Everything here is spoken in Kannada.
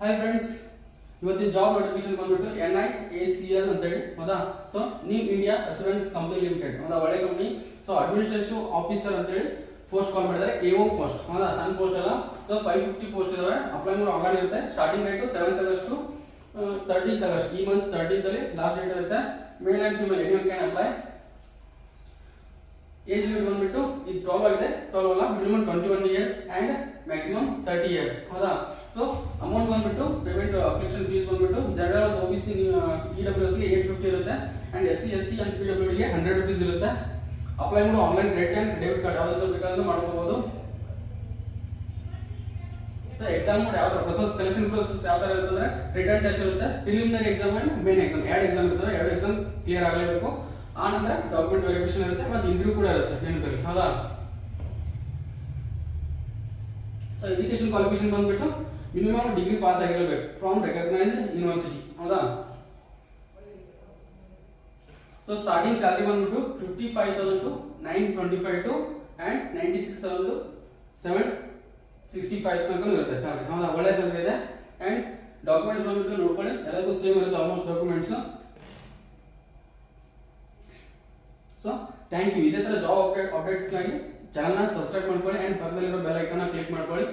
ಹಾಯ್ ಫ್ರೆಂಡ್ಸ್, ಇವತ್ತಿನ ಜಾಬ್ ನೋಟಿಫಿಕೇಶನ್ ಬಂದ್ಬಿಟ್ಟು NIACL ಅಂತ ಹೇಳಿ ಹೌದಾ. So new India assurance company limited ಹೌದಾ, ಒಳ್ಳೆ ಕಂಪನಿ. ಸೊ ಅಡ್ಮಿನಿಸ್ಟ್ರೇಟಿವ್ ಆಫೀಸರ್ ಅಂತ ಹೇಳಿ ಪೋಸ್ಟ್ ಕಾಲ್ ಮಾಡಿದ್ದಾರೆ. AO ಪೋಸ್ಟ್ ಹೌದಾ, ಸಣ್ಣ ಪೋಸ್ಟ್ ಅಲ್ಲ. ಸೊ 550 ಪೋಸ್ಟ್ ಇದಾವೆ. ಅಪ್ಲೈ ಮಾಡೋ ಆನ್ಲೈನ್ ಇರುತ್ತೆ. Starting date 7th August to 13th August, ಈ ಮಂತ್ 13th ಅಲ್ಲಿ ಲಾಸ್ಟ್ ಡೇಟ್ ಇರುತ್ತೆ. Male and female anyone can apply. Age limit ಬಂದ್ಬಿಟ್ಟು ಇದು 12 ಆಗಿದೆ. 12 ಅಲ್ಲ, minimum 21 years and maximum 30 years ಹೌದಾ. ಸೊ ಅಮೌಂಟ್ ಬಂದ್ಬಿಟ್ಟು ಪೇಮೆಂಟ್ ಅಪ್ಲಿಕೇಶನ್ ಫೀಸ್ ಬಂದ್ಬಿಟ್ಟು ಜನರಲ್ ಮತ್ತು OBC EWS ಗೆ 850 ಇರುತ್ತೆ and SC ST and PWD ಗೆ 100 ರೂಪೀಸ್ ಇರುತ್ತೆ. ಅಪ್ಲೈ ಮಾಡೋ online credit and debit card ಯಾವ್ದಾದ್ರು ಬೇಕಾದ್ರೂ ಮಾಡ್ಕೋಬಹುದು. ಸೊ ಎಕ್ಸಾಮ್ ಯಾವ ತರ ಪ್ರೊಸೆಸ್, ಸೆಲೆಕ್ಷನ್ ಪ್ರೊಸೆಸ್ ಯಾವ ತರ ಇರುತ್ತೆ? ರಿಟರ್ನ್ ಟೆಸ್ಟ್ ಇರುತ್ತೆ, preliminary exam and main exam, ಎರಡು ಎಕ್ಸಾಮ್ ಇರ್ತದೆ. ಎರಡು ಎಕ್ಸಾಮ್ ಕ್ಲಿಯರ್ ಆಗಲೇಬೇಕು. ಆ ನಂತರ ಡಾಕ್ಯುಮೆಂಟ್ ವೆರಿಫಿಕೇಶನ್ ಇರುತ್ತೆ ಮತ್ತು ಇಂಟರ್ವ್ಯೂ ಕೂಡ ಇರುತ್ತೆ ನೆನಪಲ್ಲಿ ಹೌದಾ. ಸೊ ಎಜುಕೇಶನ್ ಕ್ವಾಲಿಫಿಕೇಶನ್ ಬಂದ್ಬಿಟ್ಟು ಮಿನಿಮಮ್ ಡಿಗ್ರಿ ಪಾಸ್ ಆಗಿರಬೇಕು ಫ್ರಮ್ ರೆಕಗ್ನೈಸ್ಡ್ ಯೂನಿವರ್ಸಿಟಿ ಹೌದಾ. ಸೊ ಸ್ಟಾರ್ಟಿಂಗ್ ಸ್ಯಾಲರಿ ಬಂದ್ಬಿಟ್ಟು 55,000 to 925 to and 96,000 to 765 ತನಕ ಇರುತ್ತೆ ಸ್ಯಾಲರಿ ಹೌದಾ. ಒಳ್ಳೆ ಸ್ಯಾಲರಿ ಇದೆ. ಅಂಡ್ ಡಾಕ್ಯುಮೆಂಟ್ಸ್ ಬಂದ್ಬಿಟ್ಟು ನೋಡ್ಕೊಳ್ಳಿ, ಎಲ್ಲರಿಗೂ ಸೇಮ್ ಇರುತ್ತೆ almost documents. So thank you. ಇದೇ ತರ ಜಾಬ್ ಅಪ್ಡೇಟ್ಸ್ಗಾಗಿ ಚಾನಲ್ನ ಸಬ್ಸ್ಕ್ರೈಬ್ ಮಾಡ್ಕೊಳ್ಳಿ ಅಂಡ್ ಪಕ್ಕದಲ್ಲಿರೋ ಬೆಲ್ ಐಕಾನ್ ಕ್ಲಿಕ್ ಮಾಡ್ಕೊಳ್ಳಿ.